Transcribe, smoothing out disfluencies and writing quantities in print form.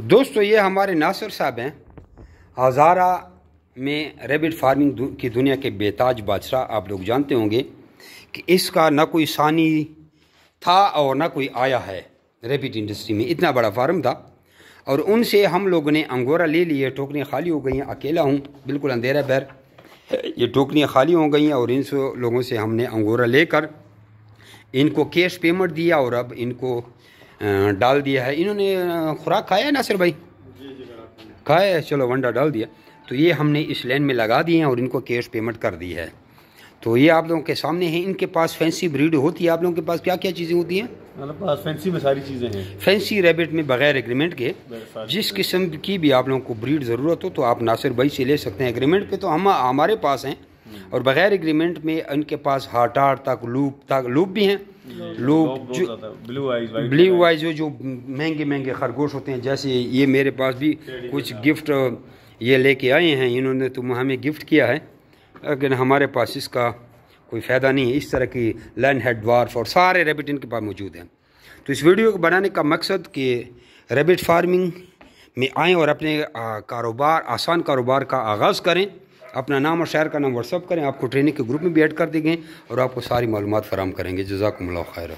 دوستو یہ ہمارے ناصر صاحب ہیں، ہزارہ میں ریبٹ فارمنگ کی دنیا کے بیتاج بادشاہ. آپ لوگ جانتے ہوں گے کہ اس کا نہ کوئی ثانی تھا اور نہ کوئی آیا ہے. ریبٹ انڈسٹری میں اتنا بڑا فارم تھا اور ان سے ہم لوگوں نے انگورا لے لیے. ٹوکریاں خالی ہو گئی ہیں، اکیلا ہوں، بالکل اندھیرا بہر. یہ ٹوکریاں خالی ہو گئی ہیں اور ان لوگوں سے ہم نے انگورا لے کر ان کو کیش پیمنٹ دیا اور اب ان کو ڈال دیا ہے. انہوں نے خوراک کھایا ہے ناصر بھائی؟ کھایا ہے، چلو ونڈا ڈال دیا. تو یہ ہم نے اس لین میں لگا دیے ہیں اور ان کو کیش پیمنٹ کر دی ہے. تو یہ آپ لوگوں کے سامنے ہیں. ان کے پاس فینسی بریڈ ہوتی ہے. آپ لوگوں کے پاس کیا کیا چیزیں ہوتی ہیں؟ ہمارے پاس فینسی میں ساری چیزیں ہیں. فینسی ریبٹ میں بغیر ایگریمنٹ کے جس قسم کی بھی آپ لوگوں کو بریڈ ضرورت ہو تو آپ ناصر بھائی سے لے سکتے ہیں. ایگریمنٹ پہ تو ہمارے پاس ہیں اور بغیر ایگریمنٹ میں ان کے پاس ہارٹار تک لوپ بھی ہیں. لوپ بلیو آئیز جو مہنگے خرگوش ہوتے ہیں. جیسے یہ میرے پاس بھی کچھ گفٹ یہ لے کے آئے ہیں، انہوں نے تو ہمیں گفٹ کیا ہے، لیکن ہمارے پاس اس کا کوئی فائدہ نہیں ہے. اس طرح کی لینڈ ہیڈ ڈوارف اور سارے ریبٹ ان کے پاس موجود ہیں. تو اس ویڈیو کو بنانے کا مقصد کہ ریبٹ فارمنگ میں آئیں اور اپنے آسان کاروبار کا آغاز کریں. اپنا نام اور شہر کا نام واٹس اپ کریں. آپ کو ٹریننگ کے گروپ میں بھی ایڈ کر دیں گے اور آپ کو ساری معلومات فراہم کریں گے. جزاکم اللہ خیر.